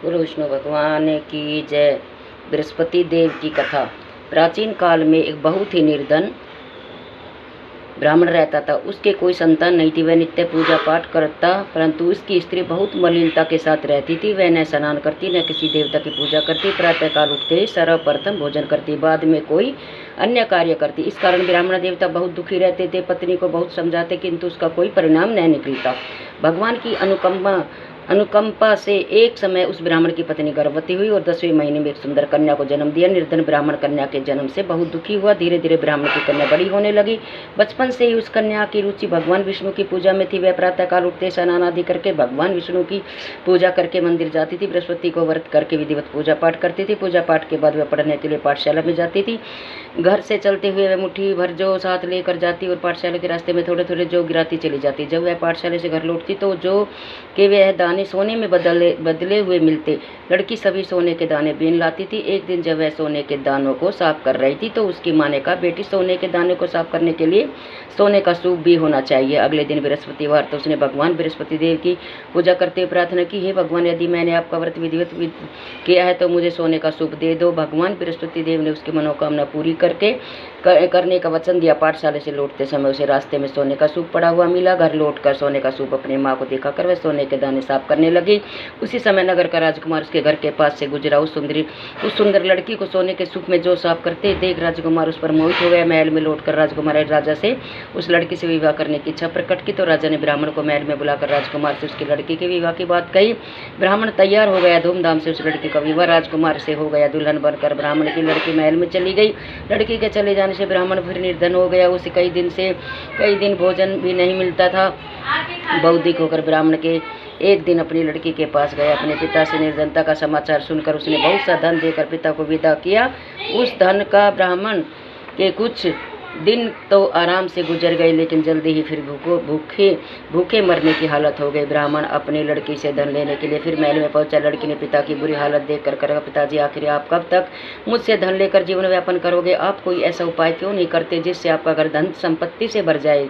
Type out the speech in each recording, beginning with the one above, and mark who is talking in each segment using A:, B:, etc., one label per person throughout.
A: गुरु विष्णु भगवान की जय। बृहस्पति देव की कथा। प्राचीन काल में एक बहुत ही निर्धन ब्राह्मण रहता था। उसके कोई संतान नहीं थी। वह नित्य पूजा पाठ करता, परंतु उसकी स्त्री बहुत मलिनता के साथ रहती थी। वह न स्नान करती, न किसी देवता की पूजा करती। प्रातःकाल उठते ही सर्वप्रथम भोजन करती, बाद में कोई अन्य कार्य करती। इस कारण ब्राह्मण देवता बहुत दुखी रहते थे। पत्नी को बहुत समझाते, किंतु उसका कोई परिणाम न निकलता। भगवान की अनुकंपा से एक समय उस ब्राह्मण की पत्नी गर्भवती हुई और 10वें महीने में एक सुंदर कन्या को जन्म दिया। निर्धन ब्राह्मण कन्या के जन्म से बहुत दुखी हुआ। धीरे धीरे ब्राह्मण की कन्या बड़ी होने लगी। बचपन से ही उस कन्या की रुचि भगवान विष्णु की पूजा में थी। वह प्रातःकाल उठते स्नान आदि करके भगवान विष्णु की पूजा करके मंदिर जाती थी। बृहस्पति को व्रत करके विधिवत पूजा पाठ करती थी। पूजा पाठ के बाद वह पढ़ने के लिए पाठशाला में जाती थी। घर से चलते हुए वह मुट्ठी भर जौ साथ लेकर जाती और पाठशाला के रास्ते में थोड़े थोड़े जौ गिराती चली जाती। जब वह पाठशाला से घर लौटती तो जौ के वह दाने सोने में बदले हुए मिलते। लड़की सभी सोने के दाने बीन लाती थी। एक दिन जब वह सोने के दानों को साफ कर रही थी तो उसकी माँ ने कहा, बेटी सोने के दानों को साफ करने के लिए सोने का सूप भी होना चाहिए। अगले दिन बृहस्पतिवार तो उसने भगवान बृहस्पति देव की पूजा करते हुए प्रार्थना की, हे भगवान, यदि मैंने आपका व्रत विधिवत किया है तो मुझे सोने का सूप दे दो। भगवान बृहस्पति देव ने उसकी मनोकामना पूरी करने का वचन दिया। पाठशाला से लौटते समय उसे रास्ते में सोने का सूप पड़ा हुआ मिला। घर लौटकर सोने का सूप अपनी माँ को दिखाकर वह सोने के दाने साफ करने लगी। उसी समय नगर का राजकुमार उसके घर के पास से गुजरा। उस सुंदर लड़की को सोने के सूप में जो साफ करते देख राजकुमार उस पर मोहित हो गया। महल में लौटकर राजकुमार राजा से उस लड़की से विवाह करने की इच्छा प्रकट की तो राजा ने ब्राह्मण को महल में बुलाकर राजकुमार से उसकी लड़की के विवाह की बात कही। ब्राह्मण तैयार हो गया। धूमधाम से उस लड़की का विवाह राजकुमार से हो गया। दुल्हन बनकर ब्राह्मण की लड़की महल में चली गई। लड़की के चले जाने से ब्राह्मण फिर निर्धन हो गया। उसे कई दिन भोजन भी नहीं मिलता था। बौद्धिक होकर ब्राह्मण के एक दिन अपनी लड़की के पास गया। अपने पिता से निर्धनता का समाचार सुनकर उसने बहुत सा धन देकर पिता को विदा किया। उस धन का ब्राह्मण के कुछ दिन तो आराम से गुजर गए, लेकिन जल्दी ही फिर भूखे मरने की हालत हो गई। ब्राह्मण अपनी लड़की से धन लेने के लिए फिर महल में पहुंचा। लड़की ने पिता की बुरी हालत देखकर कहा, पिताजी, आखिर आप कब तक मुझसे धन लेकर जीवन व्यापन करोगे? आप कोई ऐसा उपाय क्यों नहीं करते जिससे आपका घर धन संपत्ति से भर जाए?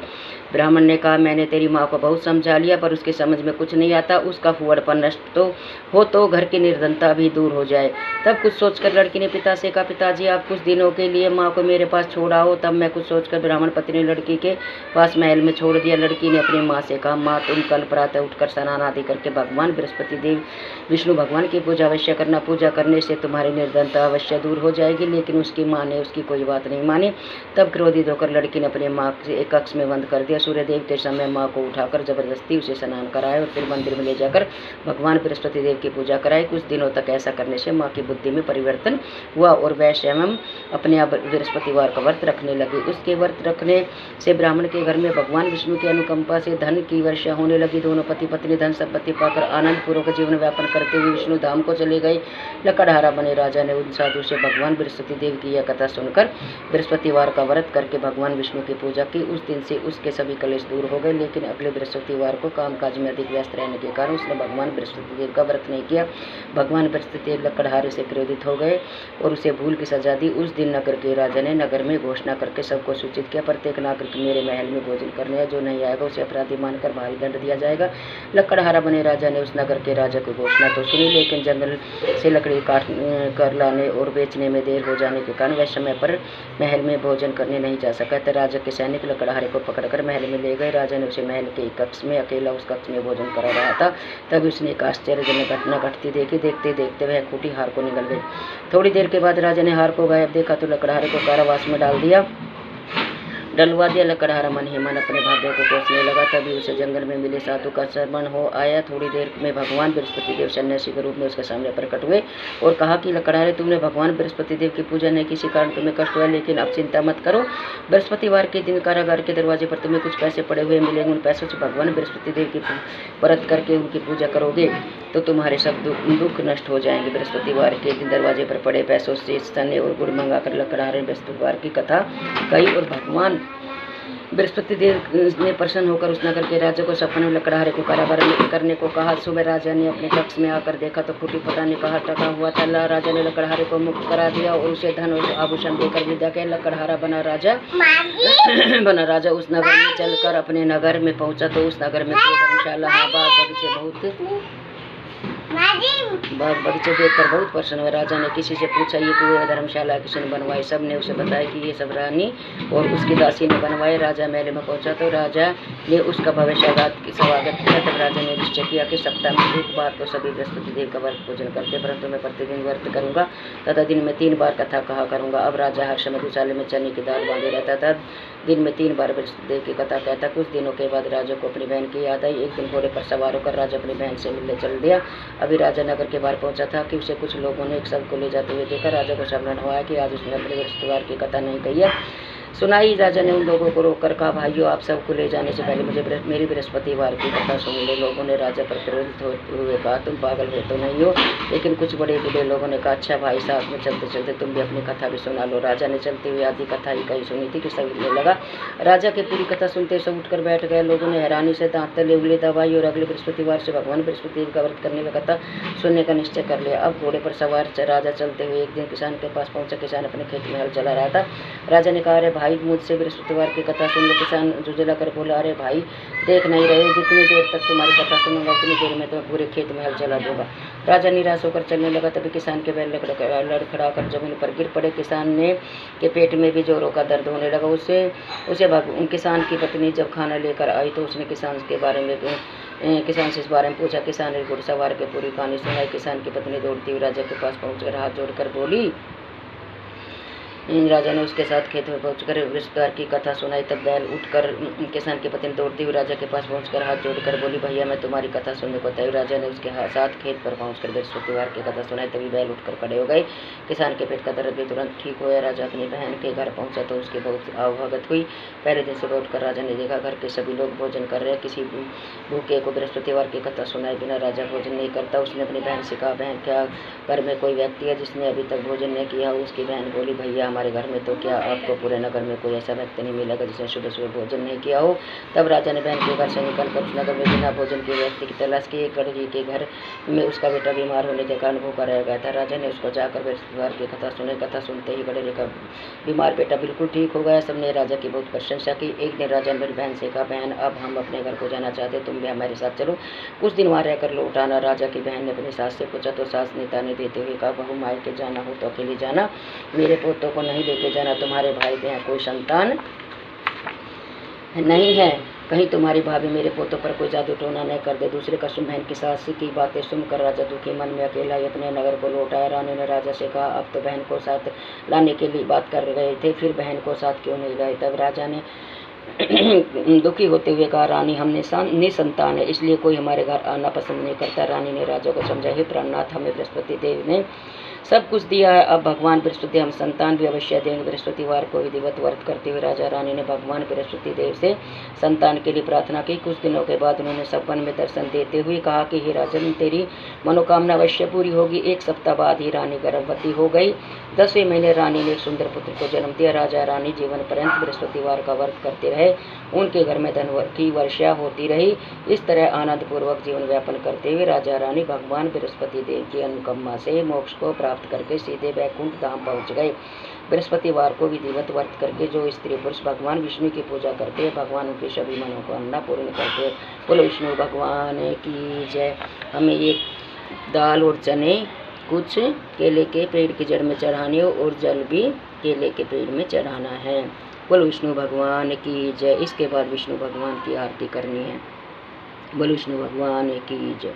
A: ब्राह्मण ने कहा, मैंने तेरी माँ को बहुत समझा लिया, पर उसके समझ में कुछ नहीं आता। उसका फुहड़पन नष्ट तो घर की निर्धनता भी दूर हो जाए। तब कुछ सोचकर लड़की ने पिता से कहा, पिताजी, आप कुछ दिनों के लिए माँ को मेरे पास छोड़ आओ। तब मैं कुछ सोचकर ब्राह्मण पत्नी ने लड़की के पास महल में छोड़ दिया। लड़की ने अपनी माँ से कहा, माँ, तुम कल प्रातः उठकर स्नान आदि करके भगवान बृहस्पति देव विष्णु भगवान की पूजा अवश्य करना। पूजा करने से तुम्हारी निर्धनता अवश्य दूर हो जाएगी। लेकिन उसकी माँ ने उसकी कोई बात नहीं मानी। तब क्रोधित होकर लड़की ने अपनी माँ से एक कक्ष में बंद कर दिया। सूर्यदेव के समय माँ को उठाकर जबरदस्ती उसे स्नान कराए और फिर मंदिर में ले जाकर भगवान बृहस्पति देव की पूजा कराई। कुछ दिनों तक ऐसा करने से माँ की बुद्धि में परिवर्तन हुआ और वह स्वयं अपने आप बृहस्पतिवार का व्रत रखने लगी। उसके व्रत रखने से ब्राह्मण के घर में भगवान विष्णु की अनुकंपा से धन की वर्षा होने लगी। दोनों पति पत्नी धन संपत्ति पाकर आनंद पूर्वक जीवन व्यापन करते हुए विष्णु धाम को चले गए। लकड़हारा बने राजा ने उन साधु से भगवान बृहस्पति देव की यह कथा सुनकर बृहस्पतिवार का व्रत करके भगवान विष्णु की पूजा की। उस दिन से उसके सभी कलेश दूर हो गए। लेकिन अगले बृहस्पतिवार को कामकाज में अधिक व्यस्त रहने के कारण उसने भगवान बृहस्पति देव का व्रत नहीं किया। भगवान बृहस्पति देव लकड़हारे से क्रोधित हो गए और उसे भूल की सजा दी। उस दिन नगर के राजा ने नगर में घोषणा करके सबको सूचित किया, प्रत्येक नागरिक मेरे महल में भोजन करने है। जो नहीं आएगा उसे अपराधी मानकर भारी दंड दिया जाएगा। लकड़हारा बने राजा ने उस नगर के राजा की घोषणा तो सुनी, लेकिन जंगल से लकड़ी काट कर लाने और बेचने में देर हो जाने के कारण वह समय पर महल में भोजन करने नहीं जा सका। तो राजा के सैनिक लकड़हारे को पकड़कर महल में ले गए। राजा ने उसे महल के कक्ष में अकेला उस कक्ष में भोजन करा रहा था। तब उसने एक आश्चर्यजनक घटना घटती देखी। देखते देखते वह खूंटी हार को निगल गई। थोड़ी देर के बाद राजा ने हार को गायब देखा तो लकड़हारे को कारावास में डलवा दिया। लकड़हारा मन ही मन अपने भाग्य को कोसने लगा। तभी उसे जंगल में मिले साधु का श्रवण हो आया। थोड़ी देर में भगवान बृहस्पति देव सन्यासी के रूप में उसके सामने प्रकट हुए और कहा कि लकड़हारे, तुमने भगवान बृहस्पति देव की पूजा नहीं, किसी कारण तुम्हें कष्ट हुआ, लेकिन अब चिंता मत करो। बृहस्पतिवार के दिन कारागार के दरवाजे पर तुम्हें कुछ पैसे पड़े हुए मिलेंगे। उन पैसों से भगवान बृहस्पति देव की व्रत करके उनकी पूजा करोगे तो तुम्हारे सब दुख नष्ट हो जाएंगे। बृहस्पतिवार के दिन दरवाजे पर पड़े पैसों से चने और गुड़ मंगाकर लकड़हारे बृहस्पतिवार की कथा कही और भगवान बृहस्पति देव ने प्रसन्न होकर उस नगर के राजा को सपने में लकड़हारे को कारागार करने को कहा। सुबह राजा ने अपने कक्ष में आकर देखा तो खूंटी पता नहीं कहाँ टका हुआ था। राजा ने लकड़हारे को मुक्त करा दिया और उसे धन और आभूषण देकर विदा किया। लकड़हारा बना राजा उस नगर में चलकर अपने नगर में पहुंचा तो उस नगर में धर्मशाला, बाग बगीचे बहुत बाग बगीचे देखकर बहुत प्रसन्न हुए। राजा ने किसी से पूछा, ये कुएं धर्मशाला किसने बनवाई? सब ने उसे बताया कि ये सब रानी और उसकी दासी ने बनवाए। राजा महल में पहुंचा तो राजा ने उसका स्वागत किया। तब राजा ने निश्चय किया कि सप्ताह में एक बार तो सभी बृहस्पति देव का व्रत पूजन करते, परंतु मैं प्रतिदिन व्रत करूंगा तथा दिन में 3 बार कथा कहा करूंगा। अब राजा हर समय दुशाले में चने की दाल बांधे रहता था, दिन में 3 बार बृहस्पति देव की कथा कहता। कुछ दिनों के बाद राजा को अपनी बहन की याद आई। एक दिन घोड़े पर सवार होकर राजा अपनी बहन से मिलने चल दिया। अभी राजा नगर के बाहर पहुंचा था कि उसे कुछ लोगों ने एक शव को ले जाते हुए देखा। राजा को स्मरण हुआ कि आज उसने अपने बृहस्पतिवार की कथा नहीं कही है। सुनाई। राजा ने उन लोगों को रोककर कहा, भाइयों, आप सबको ले जाने से पहले मुझे मेरी बृहस्पतिवार की कथा सुन लो। लोगों ने राजा पर प्रेरित होते हुए कहा, तुम पागल हो तो नहीं हो? लेकिन कुछ बड़े बूढ़े लोगों ने कहा, अच्छा भाई, साथ में चलते चलते तुम भी अपनी कथा भी सुना लो। राजा ने चलते हुए आधी कथा ही कही सुनी थी कि सब हिलने लगा। राजा की पूरी कथा सुनते सब उठकर बैठ गए। लोगों ने हैरानी से दांत तले उंगली दबाई और अगले बृहस्पतिवार से भगवान बृहस्पति देव का व्रत करने का कथा सुनने का निश्चय कर लिया। अब घोड़े पर सवार राजा चलते हुए एक दिन किसान के पास पहुंचा। किसान अपने खेत में हल चला रहा था। राजा ने कहा, अरे भाई, मुझसे बृहस्पतिवार की कथा सुन लो। किसान जुझला कर बोला, अरे भाई, देख नहीं रहे, जितनी देर तक तुम्हारी कथा सुनूंगा उतनी देर में तुम्हें पूरे खेत में हल चला दूंगा। राजा निराश होकर चलने लगा। तभी किसान के बैल लड़खड़ा कर जमीन पर गिर पड़े। किसान ने के पेट में भी जोरों का दर्द होने लगा। उसे किसान की पत्नी जब खाना लेकर आई तो उसने किसान से इस बारे में पूछा। किसान ने घुड़सवार के पूरी कहानी सुनाई। किसान की पत्नी दौड़ती हुई राजा के पास पहुंचकर हाथ जोड़कर बोली। राजा ने उसके साथ खेत में पहुंचकर बृहस्पतिवार की कथा सुनाई। तब बैल उठकर किसान की पत्नी दौड़ती हुई राजा के पास पहुंचकर हाथ जोड़कर बोली, भैया, मैं तुम्हारी कथा सुनने को तैयार। राजा ने उसके साथ खेत पर पहुंचकर बृहस्पतिवार की कथा सुनाई। तभी बैल उठकर खड़े हो गए। किसान के पेट का दर्द भी तुरंत ठीक हुआ। राजा अपनी बहन के घर पहुंचा तो उसकी बहुत आवभगत हुई। पहले दिन सुबह उठकर राजा ने देखा घर के सभी लोग भोजन कर रहे। किसी भूखे को बृहस्पतिवार की कथा सुनाए बिना राजा भोजन नहीं करता। उसने अपनी बहन से कहा, बहन, क्या घर में कोई व्यक्ति है जिसने अभी तक भोजन नहीं किया? उसकी बहन बोली, भैया, हमारे घर में तो क्या आपको पूरे नगर में कोई ऐसा व्यक्ति नहीं मिलेगा जिसने सुबह सुबह भोजन नहीं किया हो। तब राजा ने बहन के घर से निकलकर उस नगर में बिना भोजन के व्यक्ति की तलाश की। एक गरीब के घर में उसका बेटा बीमार होने के कारण भूखा रह गया था। राजा ने उसको जाकर बृहस्पतिवार की कथा सुनी। कथा सुनते ही गरीब का बीमार बेटा बिल्कुल ठीक हो गया। सबने राजा की बहुत प्रशंसा की। एक दिन राजा ने मेरी बहन से कहा, बहन, अब हम अपने घर को जाना चाहते, तुम भी हमारे साथ चलो, कुछ दिन वहाँ रहकर लौट आना। राजा की बहन ने अपनी सास से पूछा तो सास ने ताने देते हुए कहा, बहू, मायके जाना हो तो अकेले जाना, मेरे पोतों को नहीं लेके जाना। तुम्हारे भाई के यहाँ कोई संतान नहीं है, कहीं तुम्हारी भाभी मेरे पोतों पर कोई जादू टोना न कर दे। दूसरे कसम बहन की सास की बातें सुनकर राजा दुखी मन में अकेला ही अपने नगर को लौट आया। रानी ने राजा से कहा, अब तो बहन को साथ लाने के लिए बात कर रहे थे, फिर बहन को साथ क्यों नहीं लाए? तब राजा ने दुखी होते हुए कहा, रानी, हम निसंतान है, इसलिए कोई हमारे घर आना पसंद नहीं करता। रानी ने राजा को समझाया, हे प्राणनाथ, हमें बृहस्पति देव ने सब कुछ दिया है, अब भगवान बृहस्पति हम संतान भी अवश्य देंगे। बृहस्पतिवार को विधिवत व्रत करते हुए राजा रानी ने भगवान बृहस्पति देव से संतान के लिए प्रार्थना की। कुछ दिनों के बाद उन्होंने सपन में दर्शन देते हुए कहा कि हे राजन, तेरी मनोकामना अवश्य पूरी होगी। 1 सप्ताह बाद ही रानी गर्भवती हो गई। 10वें महीने रानी ने एक सुंदर पुत्र को जन्म दिया। राजा रानी जीवन पर्यंत बृहस्पतिवार का व्रत करते रहे। उनके घर में धन की वर्षा होती रही। इस तरह आनंद पूर्वक जीवन व्यापन करते हुए राजा रानी भगवान बृहस्पति देव की अनुकंपा से मोक्ष को प्राप्त करके सीधे वैकुंठ धाम पहुंच गए। बृहस्पतिवार को विधिवत व्रत करके जो स्त्री पुरुष भगवान विष्णु की पूजा करते हैं, भगवान उनकी सभी मनोकामना पूर्ण करते हैं। बोलो विष्णु भगवान की जय। हमें ये दाल और चने कुछ केले के पेड़ की जड़ में चढ़ाने और जल भी केले के पेड़ में चढ़ाना है। बोलो विष्णु भगवान की जय। इसके बाद विष्णु भगवान की आरती करनी है। बोलो विष्णु भगवान की जय।